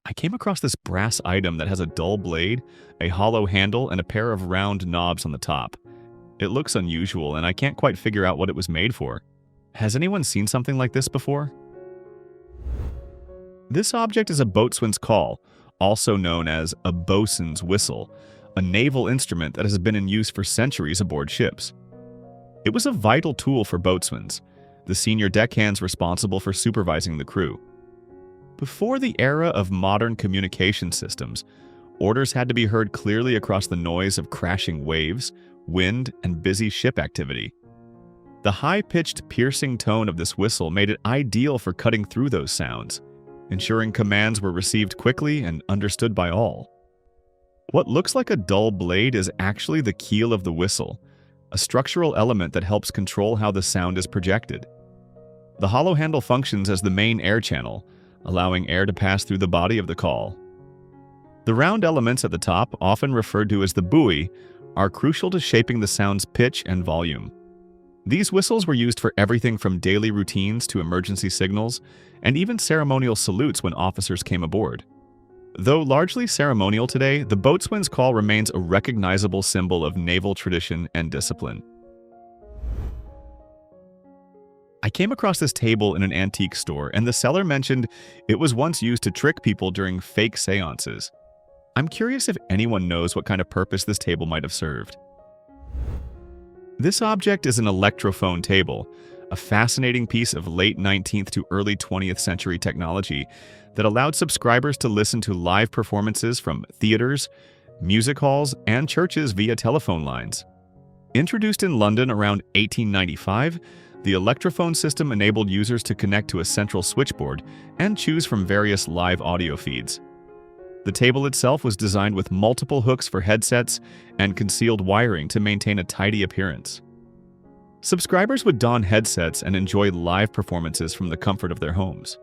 I came across this brass item that has a dull blade, a hollow handle, and a pair of round knobs on the top. It looks unusual, and I can't quite figure out what it was made for. Has anyone seen something like this before? This object is a boatswain's call, also known as a bosun's whistle, a naval instrument that has been in use for centuries aboard ships. It was a vital tool for boatswains, the senior deckhands responsible for supervising the crew. Before the era of modern communication systems, orders had to be heard clearly across the noise of crashing waves, wind, and busy ship activity. The high-pitched, piercing tone of this whistle made it ideal for cutting through those sounds, ensuring commands were received quickly and understood by all. What looks like a dull blade is actually the keel of the whistle, a structural element that helps control how the sound is projected. The hollow handle functions as the main air channel, allowing air to pass through the body of the call. The round elements at the top, often referred to as the buoy, are crucial to shaping the sound's pitch and volume. These whistles were used for everything from daily routines to emergency signals, and even ceremonial salutes when officers came aboard. Though largely ceremonial today, the boatswain's call remains a recognizable symbol of naval tradition and discipline. I came across this table in an antique store, and the seller mentioned it was once used to trick people during fake séances. I'm curious if anyone knows what kind of purpose this table might have served. This object is an electrophone table, a fascinating piece of late 19th to early 20th century technology that allowed subscribers to listen to live performances from theaters, music halls, and churches via telephone lines. Introduced in London around 1895, the electrophone system enabled users to connect to a central switchboard and choose from various live audio feeds. The table itself was designed with multiple hooks for headsets and concealed wiring to maintain a tidy appearance. Subscribers would don headsets and enjoy live performances from the comfort of their homes.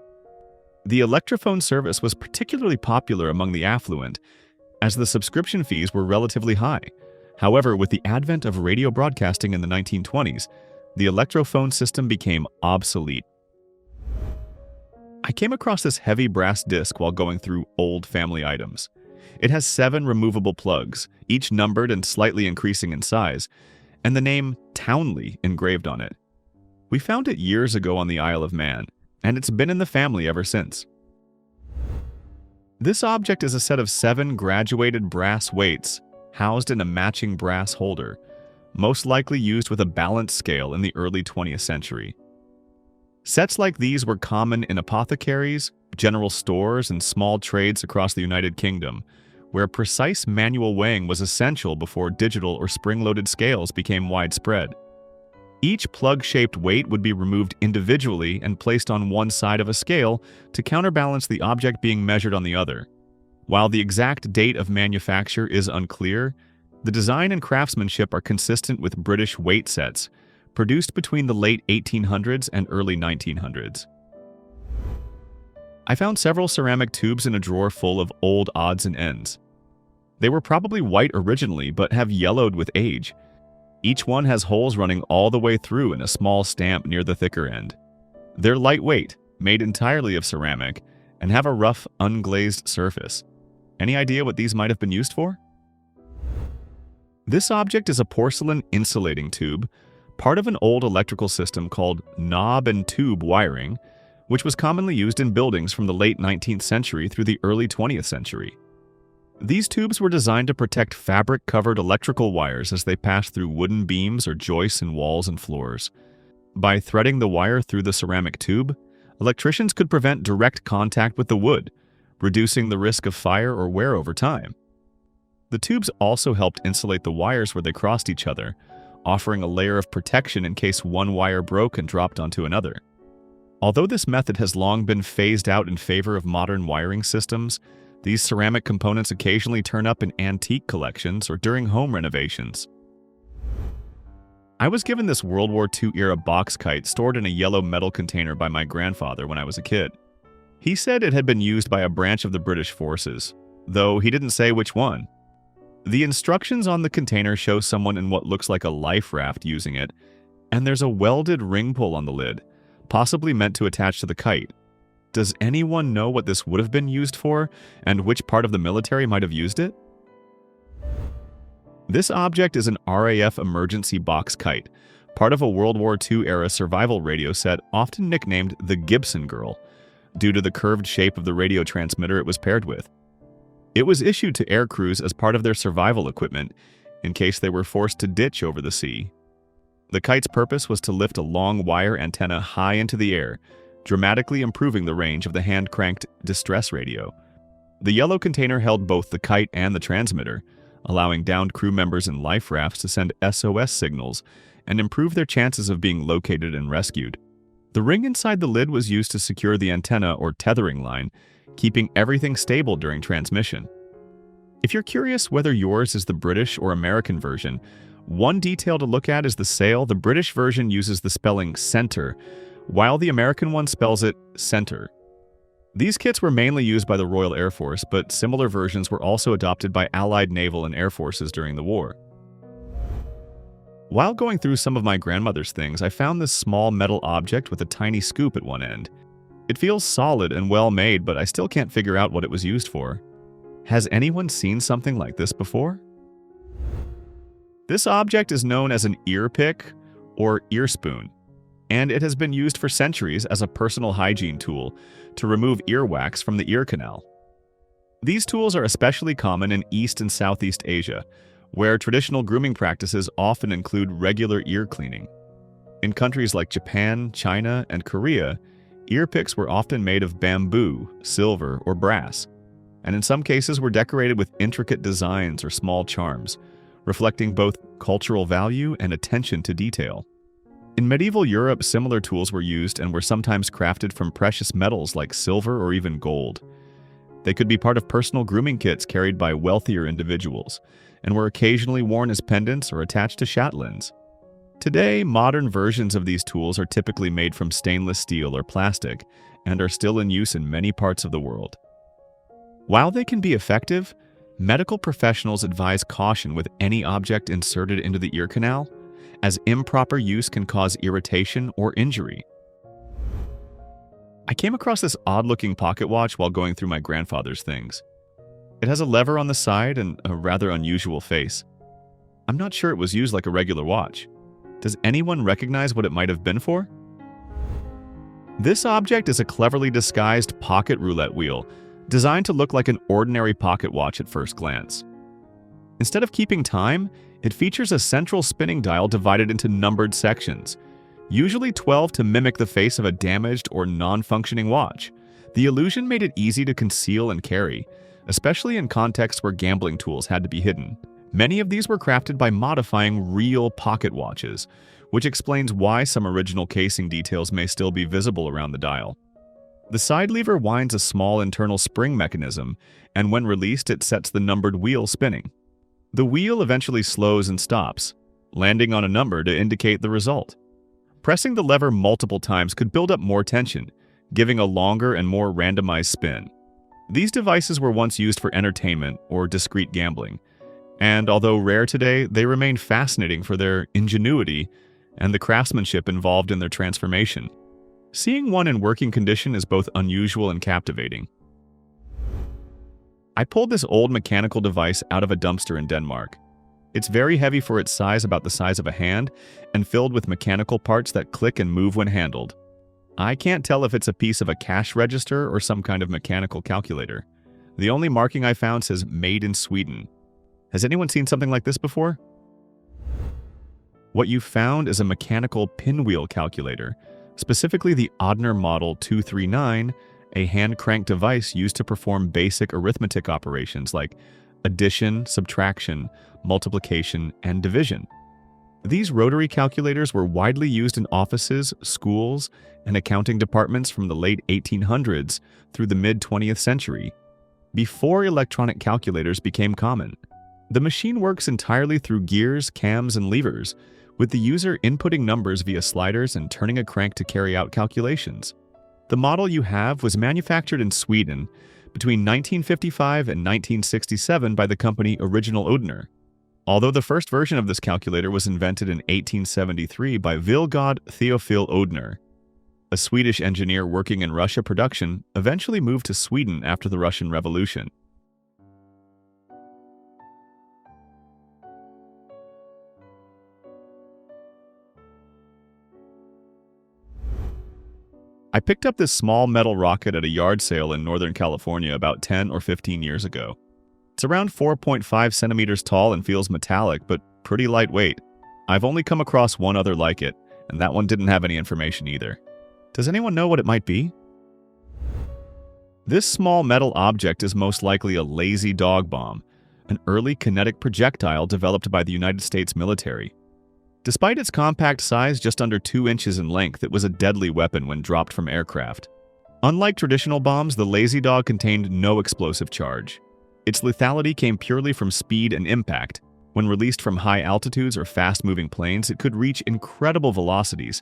The electrophone service was particularly popular among the affluent, as the subscription fees were relatively high. However, with the advent of radio broadcasting in the 1920s, the electrophone system became obsolete. I came across this heavy brass disc while going through old family items. It has 7 removable plugs, each numbered and slightly increasing in size, and the name Townley engraved on it. We found it years ago on the Isle of Man, and it's been in the family ever since. This object is a set of 7 graduated brass weights housed in a matching brass holder, most likely used with a balance scale in the early 20th century. Sets like these were common in apothecaries, general stores, and small trades across the United Kingdom, where precise manual weighing was essential before digital or spring-loaded scales became widespread. Each plug-shaped weight would be removed individually and placed on one side of a scale to counterbalance the object being measured on the other. While the exact date of manufacture is unclear, the design and craftsmanship are consistent with British weight sets, produced between the late 1800s and early 1900s. I found several ceramic tubes in a drawer full of old odds and ends. They were probably white originally, but have yellowed with age. Each one has holes running all the way through and a small stamp near the thicker end. They're lightweight, made entirely of ceramic, and have a rough, unglazed surface. Any idea what these might have been used for? This object is a porcelain insulating tube, part of an old electrical system called knob and tube wiring, which was commonly used in buildings from the late 19th century through the early 20th century. These tubes were designed to protect fabric-covered electrical wires as they passed through wooden beams or joists in walls and floors. By threading the wire through the ceramic tube, electricians could prevent direct contact with the wood, reducing the risk of fire or wear over time. The tubes also helped insulate the wires where they crossed each other, offering a layer of protection in case one wire broke and dropped onto another. Although this method has long been phased out in favor of modern wiring systems, these ceramic components occasionally turn up in antique collections or during home renovations. I was given this World War II-era box kite stored in a yellow metal container by my grandfather when I was a kid. He said it had been used by a branch of the British forces, though he didn't say which one. The instructions on the container show someone in what looks like a life raft using it, and there's a welded ring pull on the lid, possibly meant to attach to the kite. Does anyone know what this would have been used for, and which part of the military might have used it? This object is an RAF emergency box kite, part of a World War II-era survival radio set often nicknamed the Gibson Girl, due to the curved shape of the radio transmitter it was paired with. It was issued to air crews as part of their survival equipment, in case they were forced to ditch over the sea. The kite's purpose was to lift a long wire antenna high into the air, dramatically improving the range of the hand-cranked distress radio. The yellow container held both the kite and the transmitter, allowing downed crew members in life rafts to send SOS signals and improve their chances of being located and rescued. The ring inside the lid was used to secure the antenna or tethering line, keeping everything stable during transmission. If you're curious whether yours is the British or American version, one detail to look at is the sail. The British version uses the spelling center, while the American one spells it center. These kits were mainly used by the Royal Air Force, but similar versions were also adopted by Allied naval and air forces during the war. While going through some of my grandmother's things, I found this small metal object with a tiny scoop at one end. It feels solid and well made, but I still can't figure out what it was used for. Has anyone seen something like this before? This object is known as an ear pick or ear spoon, and it has been used for centuries as a personal hygiene tool to remove earwax from the ear canal. These tools are especially common in East and Southeast Asia, where traditional grooming practices often include regular ear cleaning. In countries like Japan, China, and Korea, ear picks were often made of bamboo, silver, or brass, and in some cases were decorated with intricate designs or small charms, reflecting both cultural value and attention to detail. In medieval Europe, similar tools were used and were sometimes crafted from precious metals like silver or even gold. They could be part of personal grooming kits carried by wealthier individuals, and were occasionally worn as pendants or attached to chatelaines. Today, modern versions of these tools are typically made from stainless steel or plastic and are still in use in many parts of the world. While they can be effective, medical professionals advise caution with any object inserted into the ear canal, as improper use can cause irritation or injury. I came across this odd-looking pocket watch while going through my grandfather's things. It has a lever on the side and a rather unusual face. I'm not sure it was used like a regular watch. Does anyone recognize what it might have been for? This object is a cleverly disguised pocket roulette wheel, designed to look like an ordinary pocket watch at first glance. Instead of keeping time, it features a central spinning dial divided into numbered sections, usually 12 to mimic the face of a damaged or non-functioning watch. The illusion made it easy to conceal and carry, especially in contexts where gambling tools had to be hidden. Many of these were crafted by modifying real pocket watches, which explains why some original casing details may still be visible around the dial. The side lever winds a small internal spring mechanism, and when released, it sets the numbered wheel spinning. The wheel eventually slows and stops, landing on a number to indicate the result. Pressing the lever multiple times could build up more tension, giving a longer and more randomized spin. These devices were once used for entertainment or discreet gambling, and although rare today, they remain fascinating for their ingenuity and the craftsmanship involved in their transformation. Seeing one in working condition is both unusual and captivating. I pulled this old mechanical device out of a dumpster in Denmark. It's very heavy for its size, about the size of a hand, and filled with mechanical parts that click and move when handled. I can't tell if it's a piece of a cash register or some kind of mechanical calculator. The only marking I found says "Made in Sweden." Has anyone seen something like this before? What you found is a mechanical pinwheel calculator, specifically the Odhner Model 239, a hand-cranked device used to perform basic arithmetic operations like addition, subtraction, multiplication, and division. These rotary calculators were widely used in offices, schools, and accounting departments from the late 1800s through the mid-20th century, before electronic calculators became common. The machine works entirely through gears, cams, and levers, with the user inputting numbers via sliders and turning a crank to carry out calculations. The model you have was manufactured in Sweden between 1955 and 1967 by the company Original Odhner, although the first version of this calculator was invented in 1873 by Vilgod Theophil Odhner. a Swedish engineer working in Russia production, eventually moved to Sweden after the Russian Revolution. I picked up this small metal rocket at a yard sale in Northern California about 10 or 15 years ago. It's around 4.5 centimeters tall and feels metallic, but pretty lightweight. I've only come across one other like it, and that one didn't have any information either. Does anyone know what it might be? This small metal object is most likely a lazy dog bomb, an early kinetic projectile developed by the United States military. Despite its compact size, just under 2 inches in length, it was a deadly weapon when dropped from aircraft. Unlike traditional bombs, the Lazy Dog contained no explosive charge. Its lethality came purely from speed and impact. When released from high altitudes or fast-moving planes, it could reach incredible velocities,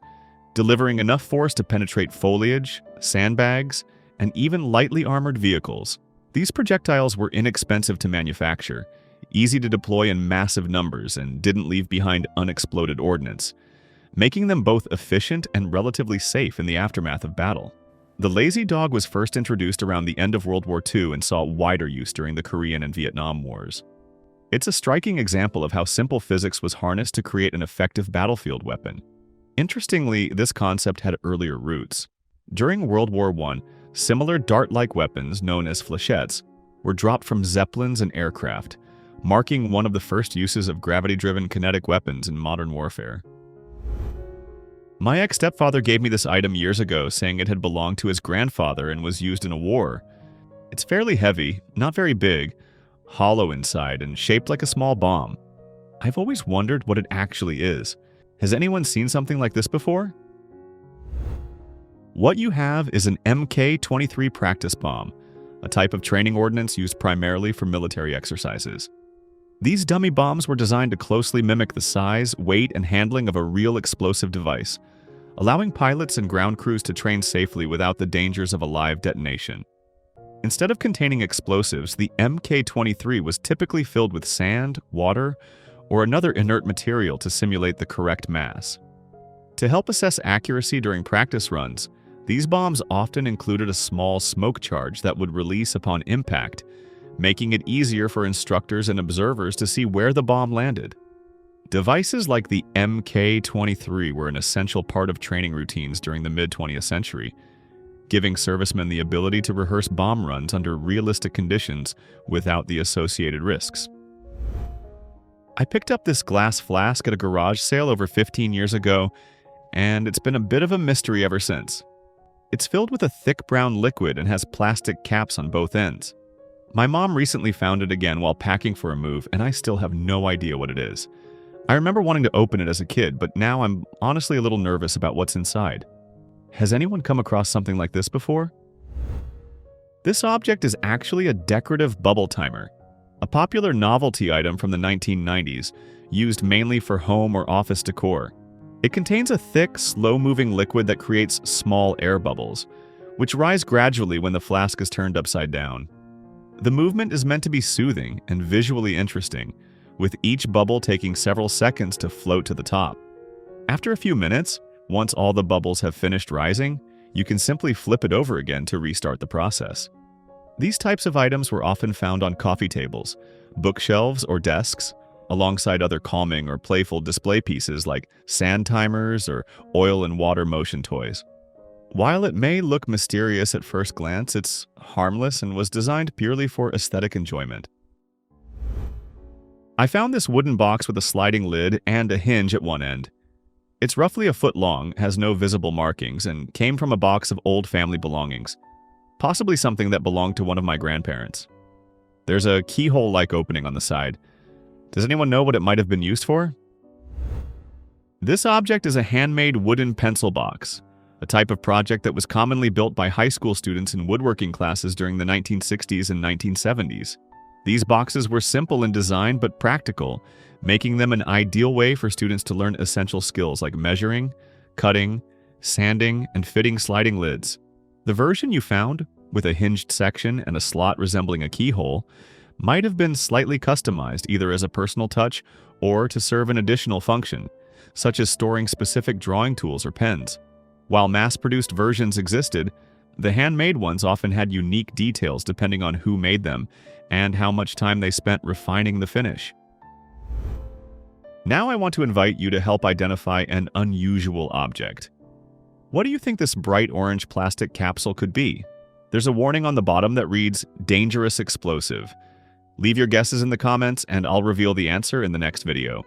delivering enough force to penetrate foliage, sandbags, and even lightly armored vehicles. These projectiles were inexpensive to manufacture, easy to deploy in massive numbers, and didn't leave behind unexploded ordnance, making them both efficient and relatively safe in the aftermath of battle. The Lazy Dog was first introduced around the end of World War II and saw wider use during the Korean and Vietnam Wars. It's a striking example of how simple physics was harnessed to create an effective battlefield weapon. Interestingly, this concept had earlier roots. During World War I, similar dart-like weapons, known as flechettes, were dropped from zeppelins and aircraft, marking one of the first uses of gravity-driven kinetic weapons in modern warfare. My ex-stepfather gave me this item years ago, saying it had belonged to his grandfather and was used in a war. It's fairly heavy, not very big, hollow inside, and shaped like a small bomb. I've always wondered what it actually is. Has anyone seen something like this before? What you have is an Mk-23 practice bomb, a type of training ordnance used primarily for military exercises. These dummy bombs were designed to closely mimic the size, weight, and handling of a real explosive device, allowing pilots and ground crews to train safely without the dangers of a live detonation. Instead of containing explosives, the Mk-23 was typically filled with sand, water, or another inert material to simulate the correct mass. To help assess accuracy during practice runs, these bombs often included a small smoke charge that would release upon impact, making it easier for instructors and observers to see where the bomb landed. Devices like the Mk-23 were an essential part of training routines during the mid-20th century, giving servicemen the ability to rehearse bomb runs under realistic conditions without the associated risks. I picked up this glass flask at a garage sale over 15 years ago, and it's been a bit of a mystery ever since. It's filled with a thick brown liquid and has plastic caps on both ends. My mom recently found it again while packing for a move, and I still have no idea what it is. I remember wanting to open it as a kid, but now I'm honestly a little nervous about what's inside. Has anyone come across something like this before? This object is actually a decorative bubble timer, a popular novelty item from the 1990s, used mainly for home or office decor. It contains a thick, slow-moving liquid that creates small air bubbles, which rise gradually when the flask is turned upside down. The movement is meant to be soothing and visually interesting, with each bubble taking several seconds to float to the top. After a few minutes, once all the bubbles have finished rising, you can simply flip it over again to restart the process. These types of items were often found on coffee tables, bookshelves, or desks, alongside other calming or playful display pieces like sand timers or oil and water motion toys. While it may look mysterious at first glance, it's harmless and was designed purely for aesthetic enjoyment. I found this wooden box with a sliding lid and a hinge at one end. It's roughly a foot long, has no visible markings, and came from a box of old family belongings, possibly something that belonged to one of my grandparents. There's a keyhole-like opening on the side. Does anyone know what it might have been used for? This object is a handmade wooden pencil box, a type of project that was commonly built by high school students in woodworking classes during the 1960s and 1970s. These boxes were simple in design but practical, making them an ideal way for students to learn essential skills like measuring, cutting, sanding, and fitting sliding lids. The version you found, with a hinged section and a slot resembling a keyhole, might have been slightly customized either as a personal touch or to serve an additional function, such as storing specific drawing tools or pens. While mass-produced versions existed, the handmade ones often had unique details depending on who made them and how much time they spent refining the finish. Now I want to invite you to help identify an unusual object. What do you think this bright orange plastic capsule could be? There's a warning on the bottom that reads, "Dangerous explosive." Leave your guesses in the comments and I'll reveal the answer in the next video.